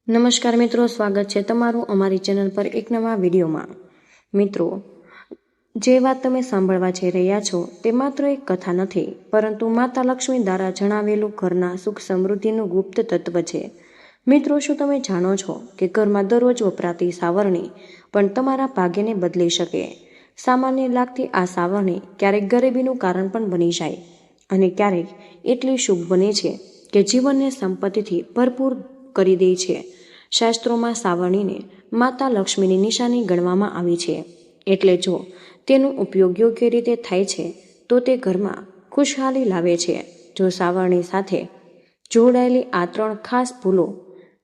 નમસ્કાર મિત્રો, સ્વાગત છે તમારું અમારી ચેનલ પર એક નવા વિડીયોમાં। મિત્રો, જે વાત તમે સાંભળવા જઈ રહ્યા છો તે માત્ર એક કથા નથી, પરંતુ માતા લક્ષ્મી દ્વારા જણાવેલું ઘરના સુખ સમૃદ્ધિનું ગુપ્ત તત્વ છે। મિત્રો, શું તમે જાણો છો કે ઘરમાં દરરોજ વપરાતી સાવરણી પણ તમારા ભાગ્યને બદલી શકે? સામાન્ય લાગતી આ સાવરણી ક્યારેક ગરીબીનું કારણ પણ બની જાય અને ક્યારેક એટલી શુભ બને છે કે જીવનને સંપત્તિથી ભરપૂર કરી દે છે। શાસ્ત્રોમાં સાવરણીને માતા લક્ષ્મીની નિશાની ગણવામાં આવી છે, એટલે જો તેનો ઉપયોગ યોગ્ય રીતે થાય છે તો તે ઘરમાં ખુશહાલી લાવે છે। જો સાવરણી સાથે જોડાયેલી આ 3 ખાસ ભૂલો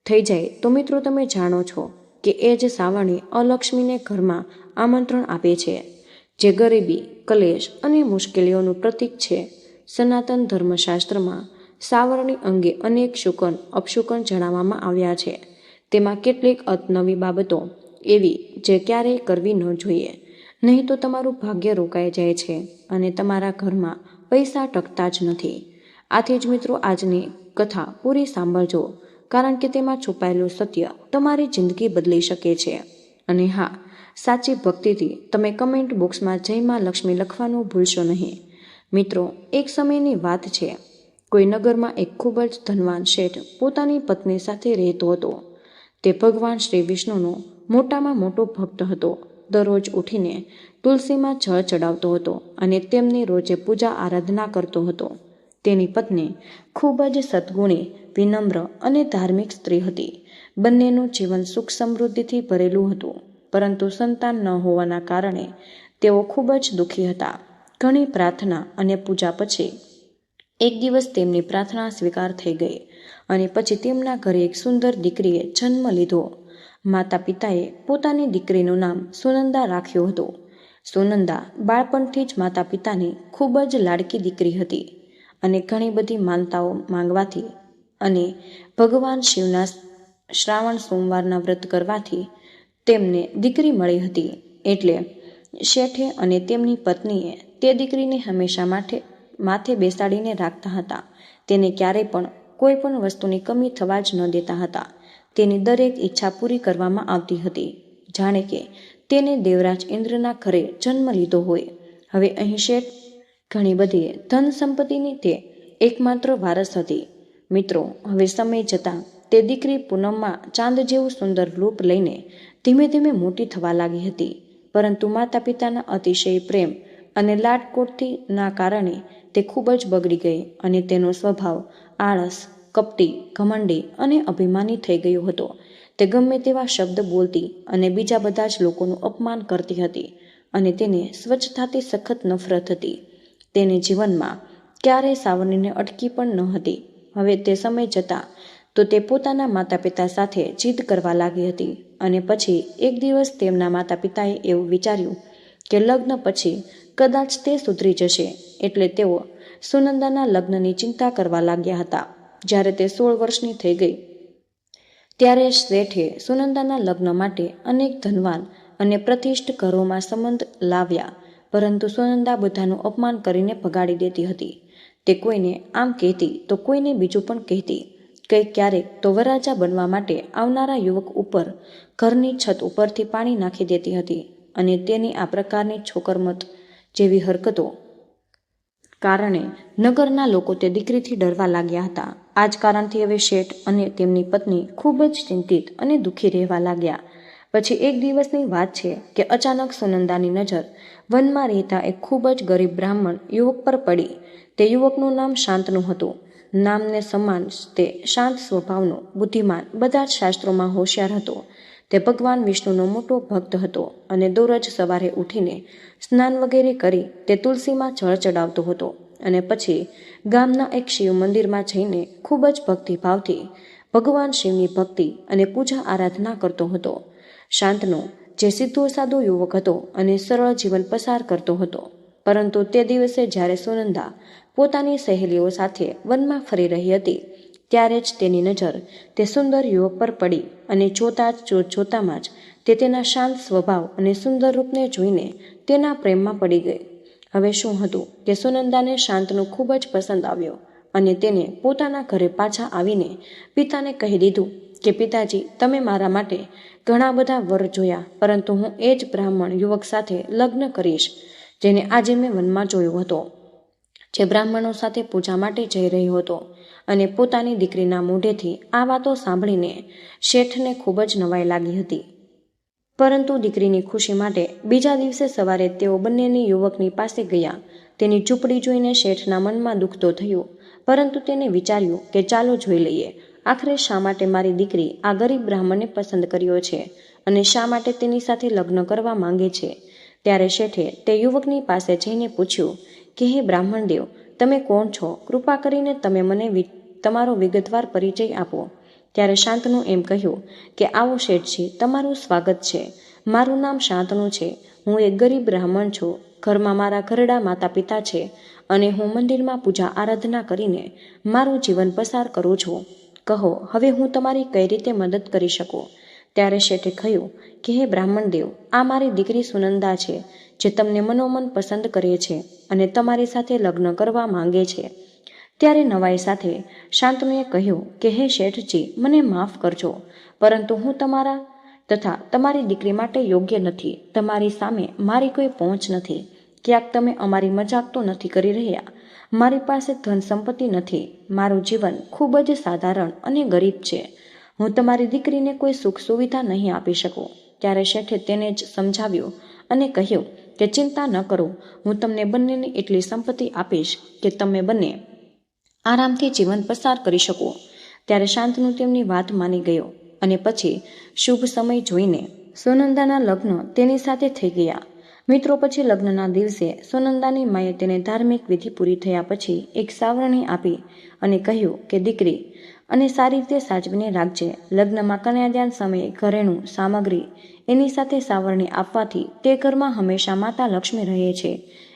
થઈ જાય તો મિત્રો તમે જાણો છો કે એ જ સાવરણી અલક્ષ્મીને ઘરમાં આમંત્રણ આપે છે, જે ગરીબી, કલેશ અને મુશ્કેલીઓનું પ્રતીક છે। સનાતન ધર્મશાસ્ત્રમાં સાવરણી અંગે અનેક શુકન અપશુકન જણાવવામાં આવ્યા છે। તેમાં કેટલીક અવનવી બાબતો એવી જે ક્યારેય કરવી ન જોઈએ, નહીં તો તમારું ભાગ્ય રોકાઈ જાય છે અને તમારા ઘરમાં પૈસા ટકતા જ નથી। આથી જ મિત્રો, આજની કથા પૂરી સાંભળજો, કારણ કે તેમાં છુપાયેલું સત્ય તમારી જિંદગી બદલી શકે છે। અને હા, સાચી ભક્તિથી તમે કમેન્ટ બોક્સમાં જય માં લક્ષ્મી લખવાનું ભૂલશો નહીં। મિત્રો, એક સમયની વાત છે, કોઈ નગરમાં એક ખૂબ જ ધનવાન શેઠ પોતાની પત્ની સાથે રહેતો હતો। તે ભગવાન શ્રી વિષ્ણુનો મોટામાં મોટો ભક્ત હતો। દરરોજ ઉઠીને તુલસીમાં જળ ચડાવતો હતો અને તેમની રોજે પૂજા આરાધના કરતો હતો। તેની પત્ની ખૂબ જ સદ્ગુણી, વિનમ્ર અને ધાર્મિક સ્ત્રી હતી। બંનેનું જીવન સુખ સમૃદ્ધિથી ભરેલું હતું, પરંતુ સંતાન ન હોવાના કારણે તેઓ ખૂબ જ દુઃખી હતા। ઘણી પ્રાર્થના અને પૂજા પછી એક દિવસ તેમની પ્રાર્થના સ્વીકાર થઈ ગઈ અને પછી તેમના ઘરે એક સુંદર દીકરીએ જન્મ લીધો। માતા પિતાએ પોતાની દીકરીનું નામ સુનંદા રાખ્યું હતું। સુનંદા બાળપણથી જ માતા પિતાની ખૂબ જ લાડકી દીકરી હતી અને ઘણી બધી માનતાઓ માંગવાથી અને ભગવાન શિવના શ્રાવણ સોમવારના વ્રત કરવાથી તેમને દીકરી મળી હતી। એટલે શેઠે અને તેમની પત્નીએ તે દીકરીને હંમેશા માથે બેસાડીને રાખતા હતા। તેને ક્યારેય પણ કોઈ પણ વસ્તુની કમી થવા જ ન દેતા હતા। તેની દરેક ઈચ્છા પૂરી કરવામાં આવતી હતી, જાણે કે તેને દેવરાજ ઇન્દ્રના ઘરે જન્મ લીધો હોય। હવે અહીં શેઠ ઘણી બધી ધન સંપત્તિની તે એકમાત્ર વારસ હતી। મિત્રો, હવે સમય જતાં તે દીકરી પૂનમમાં ચાંદ જેવું સુંદર રૂપ લઈને ધીમે ધીમે મોટી થવા લાગી હતી, પરંતુ માતા પિતાના અતિશય પ્રેમ અને લાડકોડથી ના કારણે તે ખૂબ જ બગડી ગઈ અને તેનો સ્વભાવ આળસ, કપટી, ઘમંડી અને અભિમાની થઈ ગયો હતો। તે ગમે તેવા શબ્દ બોલતી અને બીજા બધા જ લોકોનું અપમાન કરતી હતી અને તેને સ્વચ્છતાથી સખત નફરત હતી। તેને જીવનમાં ક્યારેય સાવરણીને અટકી પણ ન હતી। હવે તે સમય જતાં તો તે પોતાના માતા પિતા સાથે જીદ કરવા લાગી હતી અને પછી એક દિવસ તેમના માતા પિતાએ એવું વિચાર્યું કે લગ્ન પછી કદાચ તે સુધરી જશે, એટલે તેઓ સુનંદાના લગ્નની ચિંતા કરવા લાગ્યા હતા। જ્યારે તે 16 વર્ષની થઈ ગઈ ત્યારે શેઠે સુનંદાના લગ્ન માટે અનેક ધનવાન અને પ્રતિષ્ઠિત ઘરોમાં સંબંધ લાવ્યા, પરંતુ સુનંદા બધાનું અપમાન કરીને ભગાડી દેતી હતી। તે કોઈને આમ કહેતી તો કોઈને બીજું પણ કહેતી। ક્યારેક તો વરરાજા બનવા માટે આવનારા યુવક ઉપર ઘરની છત ઉપરથી પાણી નાખી દેતી હતી અને તેની આ પ્રકારની છોકરમત જેવી હરકતો કારણે નગરના લોકો તે દીકરીથી ડરવા લાગ્યા હતા। આ જ કારણથી હવે શેઠ અને તેમની પત્ની ખૂબ જ ચિંતિત અને દુઃખી રહેવા લાગ્યા। પછી એક દિવસની વાત છે કે અચાનક સુનંદાની નજર વનમાં રહેતા એક ખૂબ જ ગરીબ બ્રાહ્મણ યુવક પર પડી। તે યુવકનું નામ શાંતનુ હતું। નામને સમાન તે શાંત સ્વભાવનો, બુદ્ધિમાન, બધા જ શાસ્ત્રોમાં હોશિયાર હતો। તે ભગવાન વિષ્ણુનો મોટો ભક્ત હતો અને દરરોજ સવારે ઉઠીને સ્નાન વગેરે કરી તે તુલસીમાં જળ ચડાવતો હતો અને પછી ગામના એક શિવ મંદિરમાં જઈને ખૂબ જ ભક્તિભાવથી ભગવાન શિવની ભક્તિ અને પૂજા આરાધના કરતો હતો। શાંતનુ જે સીધો સાદો યુવક હતો અને સરળ જીવન પસાર કરતો હતો, પરંતુ તે દિવસે જ્યારે સુનંદા પોતાની સહેલીઓ સાથે વનમાં ફરી રહી હતી ત્યારે જ તેની નજર તે સુંદર યુવક પર પડી અને જોતામાં જ તે તેના શાંત સ્વભાવ અને સુંદર રૂપને જોઈને તેના પ્રેમમાં પડી ગઈ। હવે શું હતું કે સુનંદાને શાંતનુ ખૂબ જ પસંદ આવ્યો અને તેને પોતાના ઘરે પાછા આવીને પિતાને કહી દીધું કે પિતાજી, તમે મારા માટે ઘણા બધા વર જોયા, પરંતુ હું એ જ બ્રાહ્મણ યુવક સાથે લગ્ન કરીશ જેને આજે મેં વનમાં જોયો હતો, જે બ્રાહ્મણો સાથે પૂજા માટે જઈ રહ્યો હતો. અને પોતાની દીકરીના મોઢેથી આ વાતો સાંભળીને શેઠને ખૂબ જ નવાઈ લાગી હતી. પરંતુ દીકરીની ખુશી માટે બીજા દિવસે સવારે તેઓ બંનેની યુવકની પાસે ગયા. તેની ઝૂંપડી જોઈને શેઠના મનમાં દુઃખ તો થયું, પરંતુ તેને વિચાર્યું કે ચાલો જોઈ લઈએ, આખરે શા માટે મારી દીકરી આ ગરીબ બ્રાહ્મણને પસંદ કર્યો છે અને શા માટે તેની સાથે લગ્ન કરવા માંગે છે. ત્યારે શેઠે તે યુવકની પાસે જઈને પૂછ્યું કે હે બ્રાહ્મણ દેવ, તમે કોણ છો? કૃપા કરીને તમે મને તમારો વિગતવાર પરિચય આપો. ત્યારે શાંતનુ એમ કહ્યું કે આવો શેઠજી, તમારું સ્વાગત છે. મારું નામ શાંતનુ છે. હું એક ગરીબ બ્રાહ્મણ છું. ઘરમાં મારા ઘરડા માતા પિતા છે અને હું મંદિરમાં પૂજા આરાધના કરીને મારું જીવન પસાર કરું છું. કહો, હવે હું તમારી કઈ રીતે મદદ કરી શકું? ત્યારે શેઠે કહ્યું કે હે બ્રાહ્મણ દેવ, આ મારી દીકરી સુનંદા છે, જે તમને મનોમન પસંદ કરે છે અને તમારી સાથે લગ્ન કરવા માંગે છે. ત્યારે નવાઈ સાથે શાંતનુએ કહ્યું કે હે શેઠજી, મને માફ કરજો, પરંતુ હું તમારા તથા તમારી દીકરી માટે યોગ્ય નથી. તમારી સામે મારી કોઈ પહોંચ નથી. ક્યાંક તમે અમારી મજાક તો નથી કરી રહ્યા? મારી પાસે ધન સંપત્તિ નથી. મારું જીવન ખૂબ જ સાધારણ અને ગરીબ છે. હું તમારી દીકરીને કોઈ સુખ સુવિધા નહીં આપી શકું. ત્યારે શેઠે તેને જ સમજાવ્યું અને કહ્યું કે ચિંતા ન કરો, હું તમને બંનેને એટલી સંપત્તિ આપીશ કે તમે બંને આરામથી જીવન પસાર કરી શકો. ત્યારે શાંતનુ તેમની વાત માની ગયો અને પછી શુભ સમય જોઈને સુનંદાના લગ્ન તેની સાથે થઈ ગયા. મિત્રો, પછી લગ્નના દિવસે સુનંદાની માએ તેને ધાર્મિક વિધિ પૂરી થયા પછી એક સાવરણી આપી અને કહ્યું કે દીકરી, અને સારી રીતે સાચવીને રાખજે. લગ્નમાં કન્યાદાન સમયે ઘરેણું સામગ્રી એની સાથે સાવરણી આપવાથી તે ઘરમાં હંમેશા માતા લક્ષ્મી રહે છે,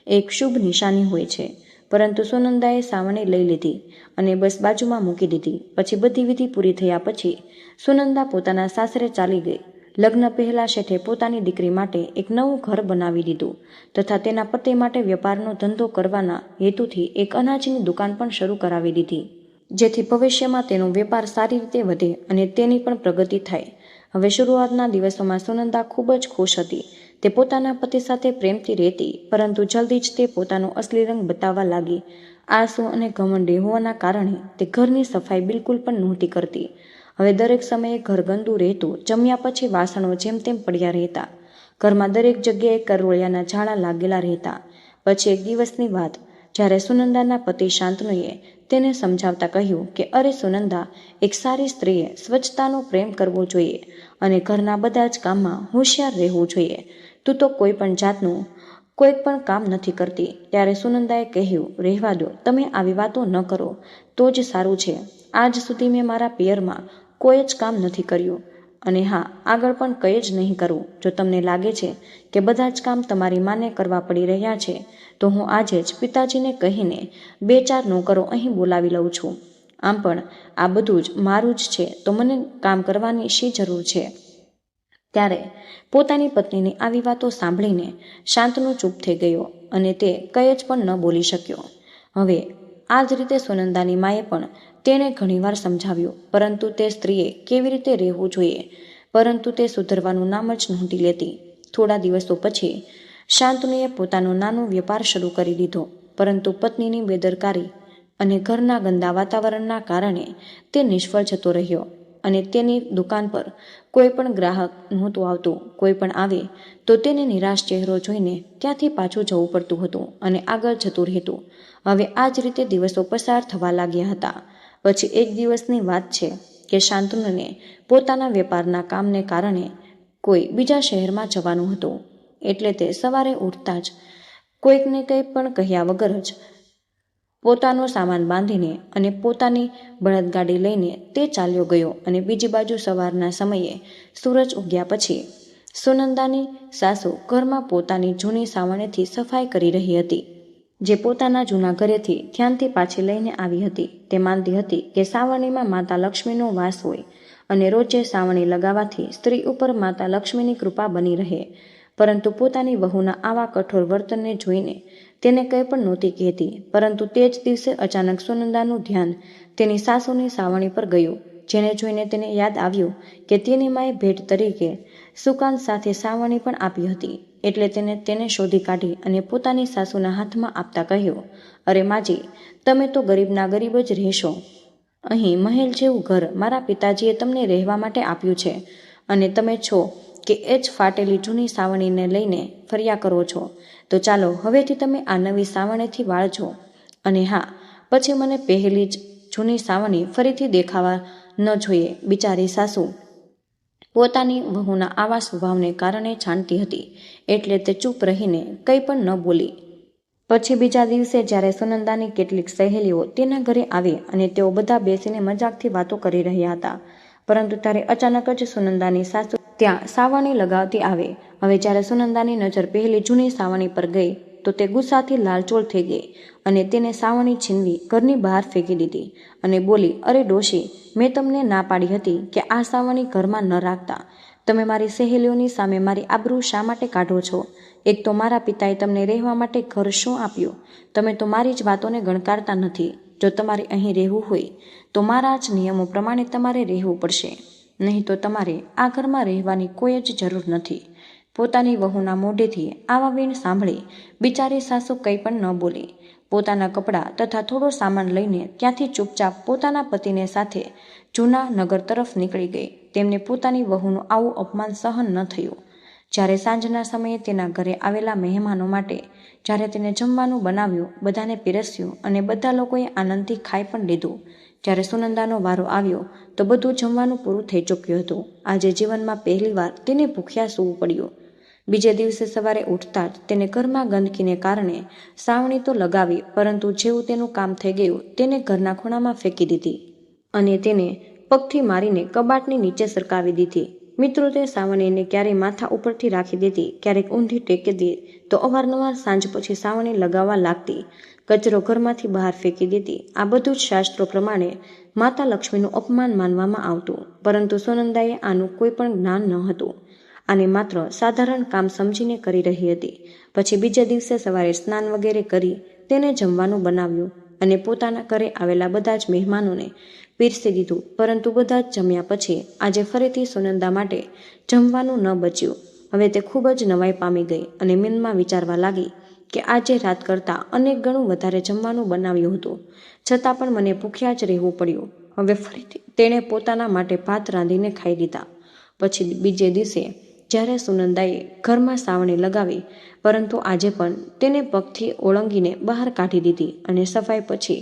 એક શુભ નિશાની હોય છે. પરંતુ સુનંદાએ સાવરણી લઈ લીધી અને બસ બાજુમાં મૂકી દીધી. પછી બધી વિધિ પૂરી થયા પછી સુનંદા પોતાના સાસરે ચાલી ગઈ. લગ્ન પહેલા શેઠે પોતાની દીકરી માટે એક નવું ઘર બનાવી દીધું તથા તેના પતિ માટે વેપારનો ધંધો કરવાના હેતુથી એક અનાજની દુકાન પણ શરૂ કરાવી દીધી, જેથી ભવિષ્યમાં તેનો વેપાર સારી રીતે વધે અને તેની પણ પ્રગતિ થાય. હવે શરૂઆતના દિવસોમાં સુનંદા ખૂબ જ ખુશ હતી. તે પોતાના પતિ સાથે પ્રેમથી રહેતી, પરંતુ જલ્દી જ તે પોતાનો અસલી રંગ બતાવવા લાગી. આળસુ અને ઘમંડી હોવાના કારણે તે ઘરની સફાઈ બિલકુલ પણ નહોતી કરતી. હવે દરેક સમયે ઘર ગંદુ રહેતું. જમ્યા પછી વાસણો જેમ તેમ પડ્યા રહેતા. ઘરમાં દરેક જગ્યાએ કરોળિયાના ઝાડા લાગેલા રહેતા. પછી એક દિવસની વાત, જ્યારે સુનંદાના પતિ શાંતનુએ તેને સમજાવતા કહ્યું કે અરે સુનંદા, એક સારી સ્ત્રીએ સ્વચ્છતાનો પ્રેમ કરવો જોઈએ અને ઘરના બધા જ કામમાં હોશિયાર રહેવું જોઈએ. તું તો કોઈ પણ જાતનું કોઈ પણ કામ નથી કરતી. ત્યારે સુનંદાએ કહ્યું, રહેવા દો, તમે આવી વાતો ન કરો તો જ સારું છે. આજ સુધી મેં મારા પિયરમાં કોઈ જ કામ નથી કર્યું અને હા, આગળ પણ કંઈ જ નહીં કરું. જો તમને લાગે છે કે બધા જ કામ તમારી માને કરવા પડી રહ્યા છે, તો હું આજે જ પિતાજીને કહીને 2-4 નોકરો અહીં બોલાવી લઉં છું. આમ પણ આ બધું જ મારું જ છે, તો મને કામ કરવાની શી જરૂર છે? ત્યારે પોતાની પત્નીની આવી વાતો સાંભળીને શાંતનુ ચૂપ થઈ ગયો અને તે કંઈ જ પણ ન બોલી શક્યો. હવે આ જ રીતે સુનંદાની માએ પણ તેણે ઘણીવાર સમજાવ્યું, પરંતુ તે સ્ત્રીએ કેવી રીતે રહેવું જોઈએ, પરંતુ તે સુધરવાનું નામ જ નહોતી લેતી. થોડા દિવસો પછી શાંતનુએ પોતાનો નાનો વેપાર શરૂ કરી દીધો, પરંતુ પત્નીની બેદરકારી અને ઘરના ગંદા વાતાવરણના કારણે તે નિષ્ફળ જતો રહ્યો અને તેની દુકાન પર કોઈ પણ ગ્રાહક નહોતું આવતું. કોઈ પણ આવે તો તેને નિરાશ ચહેરો જોઈને ત્યાંથી પાછું જવું પડતું હતું અને આગળ જતું રહેતું. હવે આ જ રીતે દિવસો પસાર થવા લાગ્યા હતા. પછી એક દિવસની વાત છે કે શાંતનુને પોતાના વેપારના કામને કારણે કોઈ બીજા શહેરમાં જવાનું હતું. એટલે તે સવારે ઉઠતા જ કોઈકને કંઈ પણ કહ્યા વગર જ પોતાનો સામાન બાંધીને અને પોતાની બળદગાડી લઈને તે ચાલ્યો ગયો. અને બીજી બાજુ સવારના સમયે સૂરજ ઉગ્યા પછી સુનંદાની સાસુ ઘરમાં પોતાની જૂની સાવરણીથી સફાઈ કરી રહી હતી, જે પોતાના જૂના ઘરેથી ધ્યાનથી પાછી લઈને આવી હતી. તે માનતી હતી કે સાવરણીમાં માતા લક્ષ્મીનો વાસ હોય અને રોજે સાવરણી લગાવવાથી સ્ત્રી ઉપર માતા લક્ષ્મીની કૃપા બની રહે. પરંતુ પોતાની વહુના આવા કઠોર વર્તનને જોઈને તેને કંઈ પણ નહોતી કહેતી. પરંતુ તે જ દિવસે અચાનક સુનંદાનું ધ્યાન તેની સાસુની સાવરણી પર ગયું. જેને જોઈને તેને યાદ આવ્યું કે તેની માએ ભેટ તરીકે સુકાન સાથે સાવરણી પણ આપી હતી. એટલે તેને શોધી કાઢી અને પોતાની સાસુના હાથમાં આપતા કહ્યું, અરે માજી, તમે તો ગરીબના ગરીબ જ રહેશો. અહીં મહેલ જેવું ઘર મારા પિતાજીએ તમને રહેવા માટે આપ્યું છે અને તમે છો કે એ જ ફાટેલી જૂની સાવરણીને લઈને ફર્યા કરો છો. તો ચાલો હવેથી તમે આ નવી સાવરણીથી વાળજો. અને હા, પછી મને પહેલી જ જૂની સાવરણી ફરીથી દેખાવા ન જોઈએ. બિચારી સાસુ પોતાની વહુના આવા સ્વભાવને કારણે જાણતી હતી, એટલે તે ચૂપ રહીને કંઈ પણ ન બોલી. પછી બીજા દિવસે જ્યારે સુનંદાની કેટલીક સહેલીઓ તેના ઘરે આવી અને તેઓ બધા બેસીને મજાકથી વાતો કરી રહ્યા હતા, પરંતુ ત્યારે અચાનક જ સુનંદાની સાસુ ત્યાં સાવરણી લગાવતી આવે. હવે જ્યારે સુનંદાની નજર પહેલી જૂની સાવરણી પર ગઈ તો તે ગુસ્સાથી લાલચોળ થઈ ગઈ અને તેને સાવરણી છીનવી ઘરની બહાર ફેંકી દીધી અને બોલી, અરે ડોશી, મેં તમને ના પાડી હતી કે આ સાવરણી ઘરમાં ન રાખતા. તમે મારી સહેલીઓની સામે મારી આબરૂ શા માટે કાઢો છો? એક તો મારા પિતાએ તમને રહેવા માટે ઘર શું આપ્યું? તમે તો મારી જ વાતોને ગણકારતા નથી. જો તમારે અહીં રહેવું હોય તો મારા જ નિયમો પ્રમાણે તમારે રહેવું પડશે, નહીં તો તમારે આ ઘરમાં રહેવાની કોઈ જ જરૂર નથી. પોતાની વહુના મોઢેથી આવા વીણ સાંભળી બિચારી સાસુ કંઈ પણ ન બોલી. પોતાના કપડાં તથા થોડો સામાન લઈને ત્યાંથી ચૂપચાપ પોતાના પતિને સાથે જૂના નગર તરફ નીકળી ગઈ. તેમને પોતાની વહુનું આવું અપમાન સહન ન થયું. જ્યારે સાંજના સમયે તેના ઘરે આવેલા મહેમાનો માટે જ્યારે તેને જમવાનું બનાવ્યું, બધાને પીરસ્યું અને બધા લોકોએ આનંદથી ખાઈ પણ લીધું. જ્યારે સુનંદાનો વારો આવ્યો તો બધું જમવાનું પૂરું થઈ ચૂક્યું હતું. આજે જીવનમાં પહેલીવાર તેને ભૂખ્યા સૂવું પડ્યું. બીજે દિવસે સવારે ઉઠતા જ તેને ઘરમાં ગંદકીને કારણે સાવરણી તો લગાવી, પરંતુ જેવું તેનું કામ થઈ ગયું તેને ઘરના ખૂણામાં ફેંકી દીધી અને તેને પગથી મારીને કબાટની નીચે સરકાવી દીધી. મિત્રો, તે સાવરણીને ક્યારેય માથા ઉપરથી રાખી દેતી, ક્યારેક ઊંધી ટેકી દે તો અવારનવાર સાંજ પછી સાવરણી લગાવવા લાગતી. કચરો ઘરમાંથી બહાર ફેંકી દેતી. આ બધું જ શાસ્ત્રો પ્રમાણે માતા લક્ષ્મીનું અપમાન માનવામાં આવતું, પરંતુ સુનંદાએ આનું કોઈ પણ જ્ઞાન ન હતું. આને માત્ર સાધારણ કામ સમજીને કરી રહી હતી. પછી બીજે દિવસે સવારે સ્નાન વગેરે કરી તેને જમવાનું બનાવ્યું અને પોતાના ઘરે આવેલા બધા જ મહેમાનોને પીરસી દીધું. પરંતુ બધા જ જમ્યા પછી આજે ફરીથી સુનંદા માટે જમવાનું ન બચ્યું. હવે તે ખૂબ જ નવાઈ પામી ગઈ અને મનમાં વિચારવા લાગી કે આજે રાત કરતાં અનેક ગણું વધારે જમવાનું બનાવ્યું હતું, છતાં પણ મને ભૂખ્યા જ રહેવું પડ્યું. હવે ફરીથી તેણે પોતાના માટે ભાત રાંધીને ખાઈ લીધા. પછી બીજે દિવસે જ્યારે સુનંદાએ ઘરમાં સાવરણી લગાવી, પરંતુ આજે પણ તેને પગથી ઓળંગીને બહાર કાઢી દીધી અને સફાઈ પછી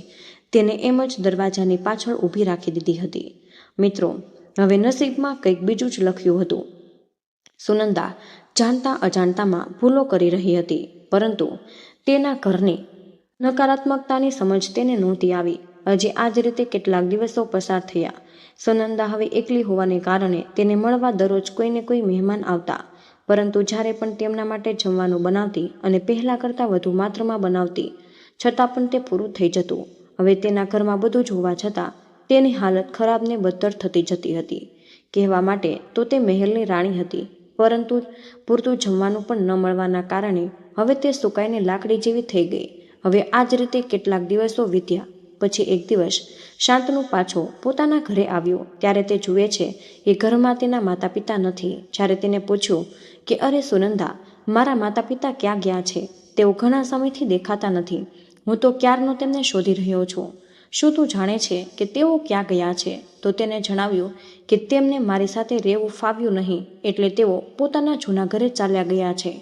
તેને એમ જ દરવાજાની પાછળ ઊભી રાખી દીધી હતી. મિત્રો, હવે નસીબમાં કંઈક બીજું જ લખ્યું હતું. સુનંદા જાણતા અજાણતામાં ભૂલો કરી રહી હતી, પરંતુ તેના ઘરની નકારાત્મકતાની સમજ તેને નહોતી આવી. હજી આ જ રીતે કેટલાક દિવસો પસાર થયા. સુનંદા હવે એકલી હોવાને કારણે તેને મળવા દરરોજ કોઈને કોઈ મહેમાન આવતા, પરંતુ જ્યારે પણ તેમના માટે જમવાનું બનાવતી અને પહેલાં કરતાં વધુ માત્રામાં બનાવતી, છતાં પણ તે પૂરું થઈ જતું. હવે તેના ઘરમાં બધું જ હોવા છતાં તેની હાલત ખરાબને બદતર થતી જતી હતી. કહેવા માટે તો તે મહેલની રાણી હતી, પરંતુ પૂરતું જમવાનું પણ ન મળવાના કારણે હવે તે સુકાઈને લાકડી જેવી થઈ ગઈ. હવે આ જ રીતે કેટલાક દિવસો વીત્યા. પછી એક દિવસ શાંતનુ પાછો પોતાના ઘરે આવ્યો ત્યારે તે જુએ છે કે ઘરમાં તેના માતા પિતા નથી. જ્યારે તેને પૂછ્યું કે અરે સુનંદા, મારા માતા પિતા ક્યાં ગયા છે? તેઓ ઘણા સમયથી દેખાતા નથી. હું તો ક્યારનો તેમને શોધી રહ્યો છું. શું તું જાણે છે કે તેઓ ક્યાં ગયા છે? તો તેને જણાવ્યું કે તેમને મારી સાથે રહેવું ફાવ્યું નહીં, એટલે તેઓ પોતાના જૂના ઘરે ચાલ્યા ગયા છે.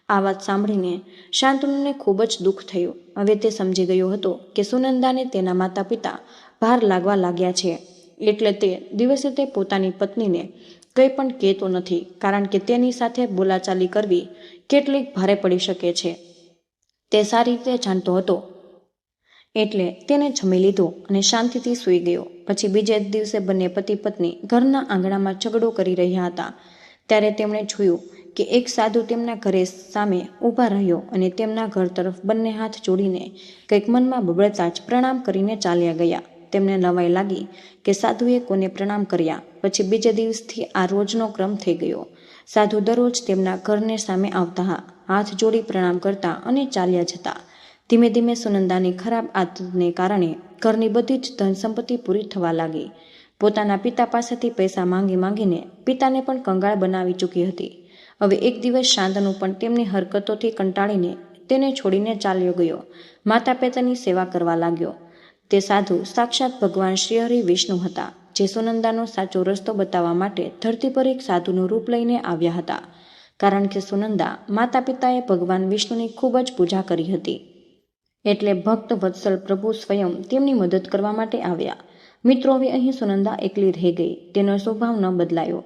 આ વાત સાંભળીને શાંતનુને ખૂબ જ દુઃખ થયું. હવે તે સમજી ગયો હતો કે સુનંદાને તેના માતા પિતા ભાર લાગવા લાગ્યા છે, એટલે તે દિવસે તે પોતાની પત્નીને કંઈ પણ કહેતો નથી, કારણ કે તેની સાથે બોલાચાલી કરવી કેટલીક ભારે પડી શકે છે તે સારી રીતે જાણતો હતો. એટલે તેને જમી લીધું અને શાંતિથી સૂઈ ગયો. પછી બીજે દિવસે બંને પતિ પત્ની ઘરના આંગણામાં ઝઘડો કરી રહ્યા હતા. ત્યારે તેમણે જોયું કે એક સાધુ તેમના ઘરે સામે ઊભા રહ્યો અને તેમના ઘર તરફ બંને હાથ જોડીને કંઈક મનમાં બબડતા જ પ્રણામ કરીને ચાલ્યા ગયા. તેમને નવાઈ લાગી કે સાધુએ કોને પ્રણામ કર્યા. પછી બીજે દિવસથી આ રોજનો ક્રમ થઈ ગયો. સાધુ દરરોજ તેમના ઘરને સામે આવતા, હાથ જોડી પ્રણામ કરતા અને ચાલ્યા જતા. ધીમે ધીમે સુનંદાની ખરાબ આદતને કારણે ઘરની બધી જ ધન સંપત્તિ પૂરી થવા લાગી. પોતાના પિતા પાસેથી પૈસા માંગીને પિતાને પણ કંગાળ બનાવી ચૂકી હતી. હવે એક દિવસ શાંતનુ પણ તેમની હરકતોથી કંટાળીને તેને છોડીને ચાલ્યો ગયો. માતા પિતાની સેવા કરવા લાગ્યો. તે સાધુ સાક્ષાત ભગવાન શ્રીહરિ વિષ્ણુ હતા, જે સુનંદાનો સાચો રસ્તો બતાવવા માટે ધરતી પર એક સાધુનું રૂપ લઈને આવ્યા હતા. કારણ કે સુનંદા માતા પિતાએ ભગવાન વિષ્ણુની ખૂબ જ પૂજા કરી હતી, એટલે ભક્ત વત્સલ પ્રભુ સ્વયં તેમની મદદ કરવા માટે આવ્યા. મિત્રો, હવે અહીં સુનંદા એકલી રહી ગઈ. તેનો સ્વભાવ ન બદલાયો.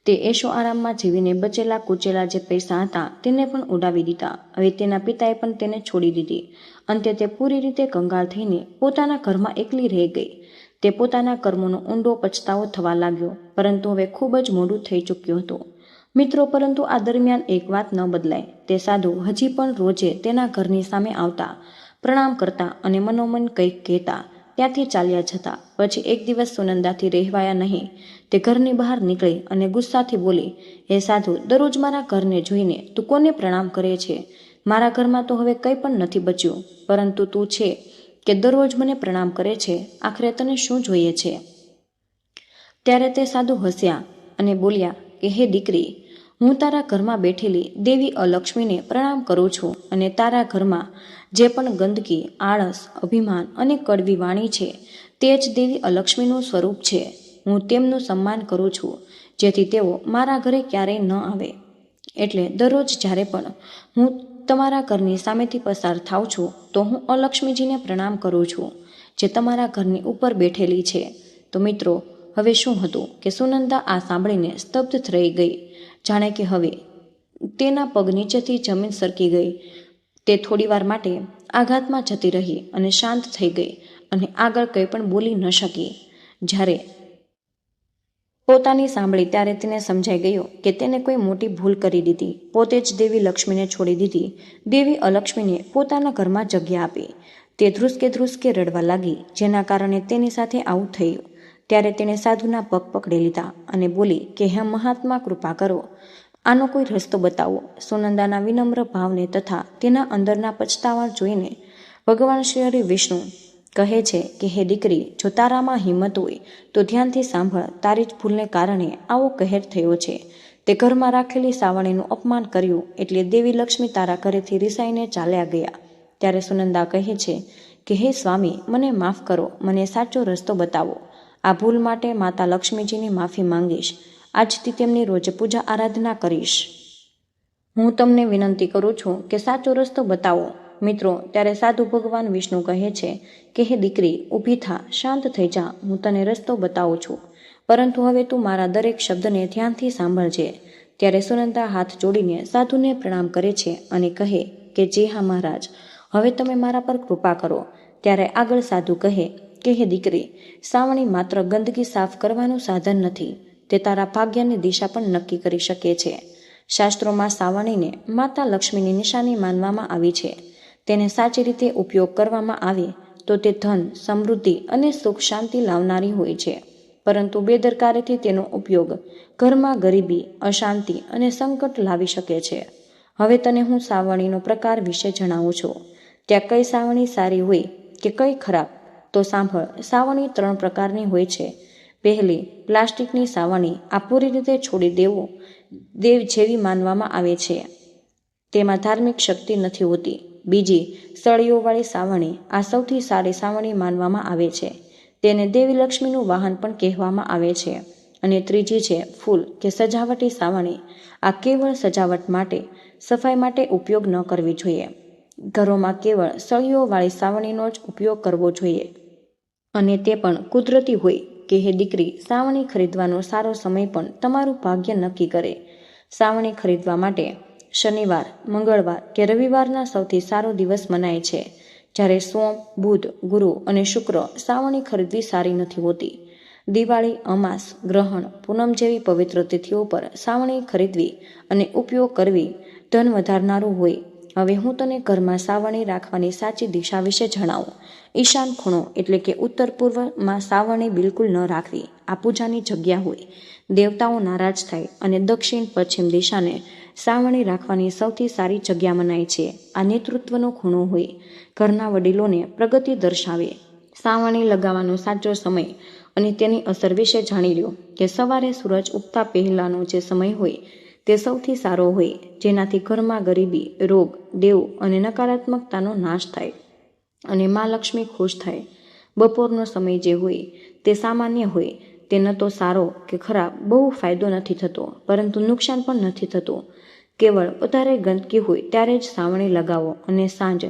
તે એશો આરામમાં જીવીને બચેલા કૂચેલા જે પૈસા હતા તેને પણ ઉડાવી દીધા. હવે તેના પિતાએ પણ તેને છોડી દીધી. અંતે તે પૂરી રીતે કંગાળ થઈને પોતાના ઘરમાં એકલી રહી ગઈ. તે પોતાના કર્મોનો ઊંડો પછતાવો થવા લાગ્યો, પરંતુ હવે ખૂબ જ મોડું થઈ ચૂક્યું હતું. મિત્રો, પરંતુ આ દરમિયાન એક વાત ન બદલાય. તે સાધુ હજી પણ રોજે તેના ઘરની સામે આવતા, પ્રણામ કરતા અને મનોમન કંઈક કહેતા, ત્યાંથી ચાલ્યા જતા. પછી એક દિવસ સુનંદાથી રહેવાયા નહીં. તે ઘરની બહાર નીકળી અને ગુસ્સાથી બોલી, હે સાધુ, દરરોજ મારા ઘરને જોઈને તું કોને પ્રણામ કરે છે? મારા ઘરમાં તો હવે કંઈ પણ નથી બચ્યું, પરંતુ તું છે કે દરરોજ મને પ્રણામ કરે છે. આખરે તને શું જોઈએ છે? ત્યારે તે સાધુ હસ્યા અને બોલ્યા કે હે દીકરી, હું તારા ઘરમાં બેઠેલી દેવી અલક્ષ્મીને પ્રણામ કરું છું, અને તારા ઘરમાં જે પણ ગંદકી, આળસ, અભિમાન અને કડવી વાણી છે તે જ દેવી અલક્ષ્મીનું સ્વરૂપ છે. હું તેમનું સન્માન કરું છું, જેથી તેઓ મારા ઘરે ક્યારેય ન આવે. એટલે દરરોજ જ્યારે પણ હું તમારા ઘરની સામેથી પસાર થાઉં છું તો હું અલક્ષ્મીજીને પ્રણામ કરું છું, જે તમારા ઘરની ઉપર બેઠેલી છે. તો મિત્રો, હવે શું હતું કે સુનંદા આ સાંભળીને સ્તબ્ધ રહી ગઈ, જાણે કે હવે તેના પગ નીચેથી જમીન સરકી ગઈ. તે થોડીવાર માટે આઘાતમાં જતી રહી અને શાંત થઈ ગઈ અને આગળ કંઈ પણ બોલી ન શકી. જ્યારે પોતાની સાંભળી ત્યારે તેને સમજાઈ ગયું કે તેને કોઈ મોટી ભૂલ કરી દીધી. પોતે જ દેવી લક્ષ્મીને છોડી દીધી. દેવી અલક્ષ્મીને પોતાના ઘરમાં જગ્યા આપી. તે ધ્રુસકે રડવા લાગી, જેના કારણે તેની સાથે આવું થયું. ત્યારે તેણે સાધુના પગ પકડી લીધા અને બોલી કે હે મહાત્મા, કૃપા કરો, આનો કોઈ રસ્તો બતાવો. સુનંદાના વિનમ્ર ભાવને તથા તેના અંદરના પછતાવા જોઈને ભગવાન શ્રી હરિ વિષ્ણુ કહે છે કે હે દીકરી, જો તારામાં હિંમત હોય તો ધ્યાનથી સાંભળ. તારી જ ભૂલને કારણે આવો કહેર થયો છે. તે ઘરમાં રાખેલી સાવણીનું અપમાન કર્યું, એટલે દેવી લક્ષ્મી તારા ઘરેથી રિસાઈને ચાલ્યા ગયા. ત્યારે સુનંદા કહે છે કે હે સ્વામી, મને માફ કરો, મને સાચો રસ્તો બતાવો. આ ભૂલ માટે માતા લક્ષ્મીજીની માફી માંગીશ. આજથી તેમની રોજ પૂજા આરાધના કરીશ. હું તમને વિનંતી કરું છું કે સાચો રસ્તો બતાવો. મિત્રો, ત્યારે સાધુ ભગવાન વિષ્ણુ કહે છે કે હે દીકરી, ઊભી થા, શાંત થઈ જા. હું તને રસ્તો બતાવું છું, પરંતુ હવે તું મારા દરેક શબ્દને ધ્યાનથી સાંભળજે. ત્યારે સુનંદા હાથ જોડીને સાધુને પ્રણામ કરે છે અને કહે કે જી હા મહારાજ, હવે તમે મારા પર કૃપા કરો. ત્યારે આગળ સાધુ કહે કે હે દીકરી, સાવણી માત્ર ગંદકી સાફ કરવાનું સાધન નથી, તે તારા ભાગ્યની દિશા પણ નક્કી કરી શકે છે. શાસ્ત્રોમાં સાવણીને માતા લક્ષ્મીની નિશાની માનવામાં આવી છે. તેને સાચી રીતે ઉપયોગ કરવામાં આવે તો તે ધન, સમૃદ્ધિ અને સુખ શાંતિ લાવનારી હોય છે. પરંતુ બેદરકારીથી તેનો ઉપયોગ ઘરમાં ગરીબી, અશાંતિ અને સંકટ લાવી શકે છે. હવે તને હું સાવણીનો પ્રકાર વિશે જણાવું છું. ત્યાં કઈ સાવણી સારી હોય કે કઈ ખરાબ, તો સાંભળ. સાવણી 3 પ્રકારની હોય છે. પહેલી, પ્લાસ્ટિકની સાવણી. આ પૂરી રીતે છોડી દેવ જેવી માનવામાં આવે છે. તેમાં ધાર્મિક શક્તિ નથી હોતી. બીજી, સળીઓવાળી સાવણી. આ સૌથી સારી સાવણી માનવામાં આવે છે. તેને દેવી લક્ષ્મીનું વાહન પણ કહેવામાં આવે છે. અને ત્રીજી છે ફૂલ કે સજાવટી સાવણી. આ કેવળ સજાવટ માટે, સફાઈ માટે ઉપયોગ ન કરવી જોઈએ. ઘરોમાં કેવળ સળીઓવાળી સાવણીનો જ ઉપયોગ કરવો જોઈએ, અને તે પણ કુદરતી હોય. કે હે દીકરી, સાવણી ખરીદવાનો સારો સમય પણ તમારું ભાગ્ય નક્કી કરે. સાવણી ખરીદવા માટે શનિવાર, મંગળવાર કે રવિવારના સૌથી સારો દિવસ મનાય છે. જ્યારે સોમ, બુધ, ગુરુ અને શુક્ર સાવણી ખરીદવી સારી નથી હોતી. દિવાળી, અમાસ, ગ્રહણ, પૂનમ જેવી પવિત્ર તિથિઓ પર સાવણી ખરીદવી અને ઉપયોગ કરવી ધન વધારનારું હોય. હવે હું તને ઘરમાં સાવણી રાખવાની સાચી દિશા વિશે જણાવું. ઈશાન ખૂણો એટલે કે ઉત્તર પૂર્વમાં સાવણી બિલકુલ ન રાખવી. આ પૂજાની જગ્યા હોય, દેવતાઓ નારાજ થાય. અને દક્ષિણ પશ્ચિમ દિશાને સાવણી રાખવાની સૌથી સારી જગ્યા મનાય છે. આ નેતૃત્વનો ખૂણો હોય, ઘરના વડીલોને પ્રગતિ દર્શાવે. સાવણી લગાવવાનો સાચો સમય અને તેની અસર વિશે જાણી લો કે સવારે સૂરજ ઉગતા પહેલાંનો જે સમય હોય તે સૌથી સારો હોય, જેનાથી ઘરમાં ગરીબી, રોગ, દેવ અને નકારાત્મકતાનો નાશ થાય અને મા લક્ષ્મી ખુશ થાય. બપોરનો સમય જે હોય તે સામાન્ય હોય. તે ન તો સારો કે ખરાબ, બહુ ફાયદો નથી થતો પરંતુ નુકસાન પણ નથી થતું. કેવળ વધારે ગંદકી હોય ત્યારે જ સાવણી લગાવો. અને સાંજ,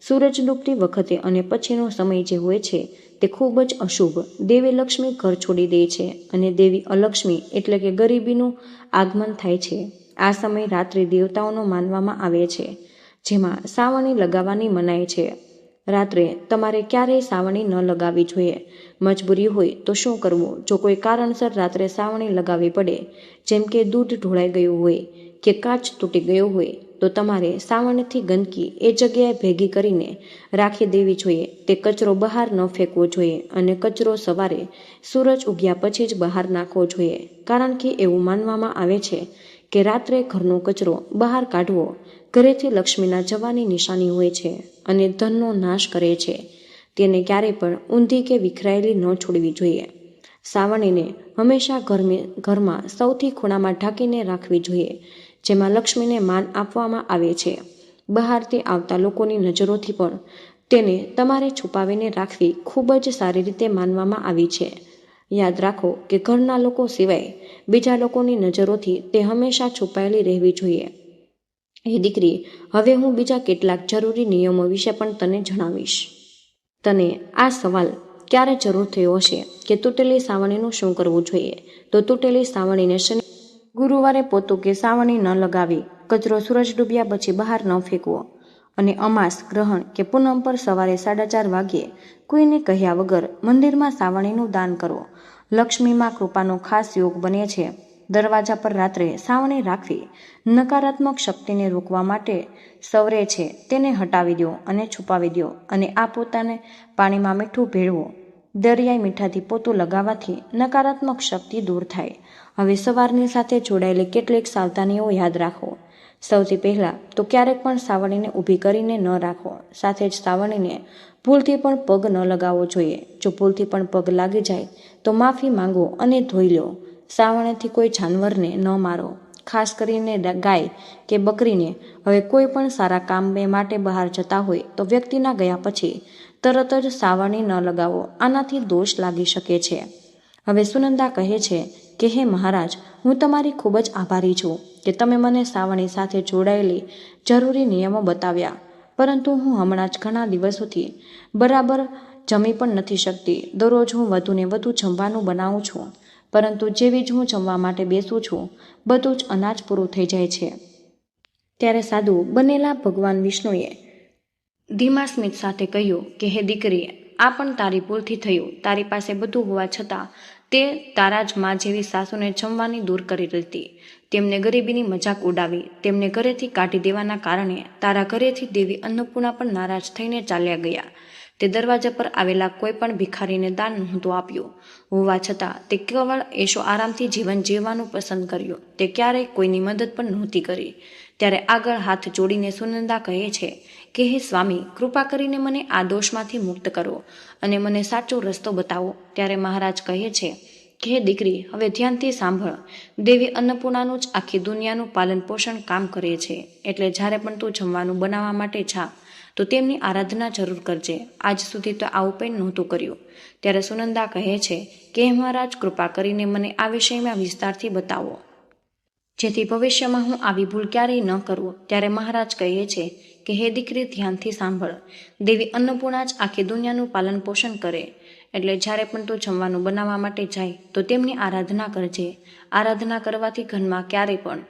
સૂરજ ડૂબતી વખતે અને પછીનો સમય જે હોય છે તે ખૂબ જ અશુભ. દેવી લક્ષ્મી ઘર છોડી દે છે અને દેવી અલક્ષ્મી એટલે કે ગરીબીનું આગમન થાય છે. આ સમય રાત્રિ દેવતાઓનો માનવામાં આવે છે, જેમાં સાવણી લગાવવાની મનાય છે. રાત્રે તમારે ક્યારેય સાવણી ન લગાવવી જોઈએ. મજબૂરી હોય તો શું કરવું? જો કોઈ કારણસર રાત્રે સાવણી લગાવવી પડે, જેમ કે દૂધ ઢોળાઈ ગયું હોય કે કાચ તૂટી ગયો હોય, તો તમારે સાવણથી ગંદકી એ જગ્યાએ ભેગી કરીને રાખી દેવી જોઈએ. તે કચરો બહાર ન ફેંકવો જોઈએ અને કચરો સવારે સૂરજ ઉગ્યા પછી જ બહાર નાખવો જોઈએ, કારણ કે એવું માનવામાં આવે છે કે રાત્રે ઘરનો કચરો બહાર કાઢવો ઘરેથી લક્ષ્મીના જવાની નિશાની હોય છે અને ધનનો નાશ કરે છે. તેને ક્યારેય પણ ઊંધી કે વિખરાયેલી ન છોડવી જોઈએ. સાવણીને હંમેશા ઘરમાં સૌથી ખૂણામાં ઢાંકીને રાખવી જોઈએ, જેમાં લક્ષ્મીને માન આપવામાં આવે છે. બહારથી આવતા લોકોની નજરોથી પણ તેને તમારે છુપાવીને રાખવી ખૂબ જ સારી રીતે માનવામાં આવી છે. યાદ રાખો કે ઘરના લોકો સિવાય બીજા લોકોની નજરોથી તે હંમેશા છુપાયેલી રહેવી જોઈએ. એ દીકરી, હવે હું બીજા કેટલાક જરૂરી નિયમો વિશે પણ તને જણાવીશ. તને આ સવાલ ક્યારે જરૂર થયો હશે કે તૂટેલી સાવણીનું શું કરવું જોઈએ? તો તૂટેલી સાવણીને ગુરુવારે પોતું કે સાવણી ન લગાવી, કચરો સૂરજ ડૂબ્યા પછી બહાર ન ફેંકવો અને અમાસ, ગ્રહણ કે પૂનમ પર સવારે 4:30 વાગ્યે કોઈને કહ્યા વગર મંદિરમાં સાવણીનું દાન કરો. લક્ષ્મીમાં કૃપાનો ખાસ યોગ બને છે. દરવાજા પર રાત્રે સાવણી રાખવી નકારાત્મક શક્તિને રોકવા માટે સવરે છે. તેને હટાવી દો અને છુપાવી દો અને આ પોતાને પાણીમાં મીઠું ભેળવો. દરિયાઈ મીઠાથી પોતું લગાવવાથી નકારાત્મક શક્તિ દૂર થાય. હવે સવારની સાથે જોડાયેલી કેટલીક સાવધાનીઓ યાદ રાખો. સૌથી પહેલાં તો ક્યારેક પણ સાવણીને ઊભી કરીને ન રાખો. સાથે જ સાવણીને ભૂલથી પણ પગ ન લગાવવો જોઈએ. જો ભૂલથી પણ પગ લાગી જાય તો માફી માંગો અને ધોઈ લો. સાવણીથી કોઈ જાનવરને ન મારો, ખાસ કરીને ગાય કે બકરીને. હવે કોઈ પણ સારા કામ માટે બહાર જતા હોય તો વ્યક્તિના ગયા પછી તરત જ સાવણી ન લગાવો. આનાથી દોષ લાગી શકે છે. હવે સુનંદા કહે છે કે હે મહારાજ, હું તમારી ખૂબ જ આભારી છું કે તમે મને સાવણી સાથે જોડાયેલી જરૂરી નિયમો બતાવ્યા, પરંતુ હું હમણાં જ ઘણા દિવસોથી બરાબર જમી પણ નથી શકતી. દરરોજ હું વધુને વધુ જમવાનું બનાવું છું, પરંતુ જેવી જ હું જમવા માટે બેસું છું, બધું જ અનાજ પૂરું થઈ જાય છે. ત્યારે સાધુ બનેલા ભગવાન વિષ્ણુએ ધીમા સ્મિત સાથે કહ્યું કે હે દીકરી, આ પણ તારી ભૂલથી થયું. તારી પાસે બધું હોવા છતાં તે તારા જ માં જેવી સાસુને જમવાની દૂર કરી દીધી. તેમને ગરીબીની મજાક ઉડાવી. તેમને ઘરેથી કાઢી દેવાના કારણે તારા ઘરેથી દેવી અન્નપૂર્ણા પણ નારાજ થઈને ચાલ્યા ગયા. તે દરવાજા પર આવેલા કોઈ પણ ભિખારીને દાન નહોતું આપ્યું. હોવા છતાં તે કેવળ એશો આરામથી જીવન જીવવાનું પસંદ કર્યું. તે ક્યારેય કોઈની મદદ પણ નહોતી કરી. ત્યારે આગળ હાથ જોડીને સુનંદા કહે છે કે હે સ્વામી, કૃપા કરીને મને આ દોષમાંથી મુક્ત કરો અને મને સાચો રસ્તો બતાવો. ત્યારે મહારાજ કહે છે કે હે દીકરી, હવે ધ્યાનથી સાંભળ. દેવી અન્નપૂર્ણાનું જ આખી દુનિયાનું પાલન પોષણ કામ કરે છે. એટલે જ્યારે પણ તું જમવાનું બનાવવા માટે જા તો તેમની આરાધના જરૂર કરજે. આજ સુધી તો આવું કંઈ નહોતું કર્યું. ત્યારે સુનંદા કહે છે કે હે મહારાજ, કૃપા કરીને મને આ વિષયમાં વિસ્તારથી બતાવો, જેથી ભવિષ્યમાં હું આવી ભૂલ ક્યારેય ન કરું. ત્યારે મહારાજ કહે છે કે હે દીકરી, ધ્યાનથી સાંભળ. દેવી અન્નપૂર્ણા જ આખી દુનિયાનું પાલન પોષણ કરે. એટલે જ્યારે પણ તું જમવાનું બનાવવા માટે જાય તો તેમની આરાધના કરજે. આરાધના કરવાથી ઘરમાં ક્યારેય પણ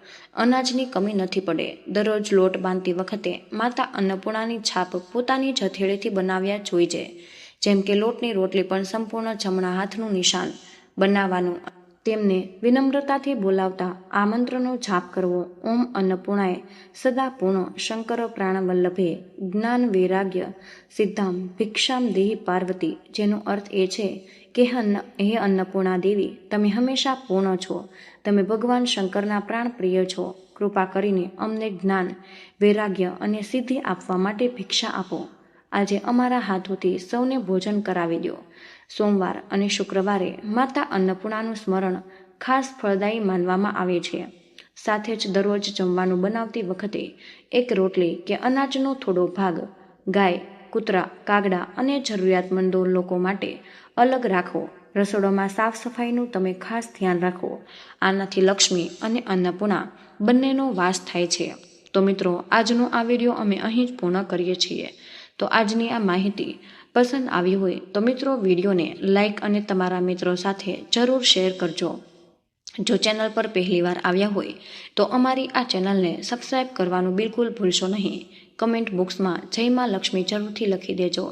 અનાજની કમી નથી પડે. દરરોજ લોટ બાંધતી વખતે માતા અન્નપૂર્ણાની છાપ પોતાની જ હથેળીથી બનાવ્યા જોઈએ. જેમ કે લોટની રોટલી પણ સંપૂર્ણ જમણા હાથનું નિશાન બનાવવાનું. તેમને વિનમ્રતાથી બોલાવતા આ મંત્રનો જાપ કરવો. ઓમ અન્નપૂર્ણાય સદા પૂર્ણ શંકર પ્રાણવલ્લભે જ્ઞાન વૈરાગ્ય સિદ્ધામ ભિક્ષામ દેહી પાર્વતી. જેનો અર્થ એ છે કે હે અન્નપૂર્ણા દેવી, તમે હંમેશા પૂર્ણ છો. તમે ભગવાન શંકરના પ્રાણ પ્રિય છો. કૃપા કરીને અમને જ્ઞાન, વૈરાગ્ય અને સિદ્ધિ આપવા માટે ભિક્ષા આપો. આજે અમારા હાથોથી સૌને ભોજન કરાવી દો. સોમવાર અને શુક્રવારે માતા અન્નપૂર્ણાનું સ્મરણ ખાસ ફળદાયી માનવામાં આવે છે. સાથે જ દરરોજ જમવાનું બનાવતી વખતે એક રોટલી કે અનાજનો થોડો ભાગ ગાય, કૂતરા, કાગડા અને જરૂરિયાતમંદો લોકો માટે અલગ રાખો. રસોડામાં સાફ સફાઈનું તમે ખાસ ધ્યાન રાખો. આનાથી લક્ષ્મી અને અન્નપૂર્ણા બંનેનો વાસ થાય છે. તો મિત્રો, આજનો આ વિડીયો અમે અહીં જ પૂર્ણ કરીએ છીએ. તો આજની આ માહિતી પસંદ આવી હોય તો મિત્રો વિડીયોને લાઈક અને તમારા મિત્રો સાથે જરૂર શેર કરજો. જો ચેનલ પર પહેલીવાર આવ્યા હોય તો અમારી આ ચેનલને સબસ્ક્રાઈબ કરવાનું બિલકુલ ભૂલશો નહીં. કમેન્ટ બોક્સમાં જય માં લક્ષ્મી જરૂરથી લખી દેજો.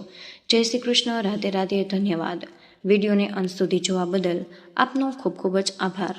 જય શ્રી કૃષ્ણ. રાધે રાધે. ધન્યવાદ. વિડીયોને અંત સુધી જોવા બદલ આપનો ખૂબ ખૂબ જ આભાર.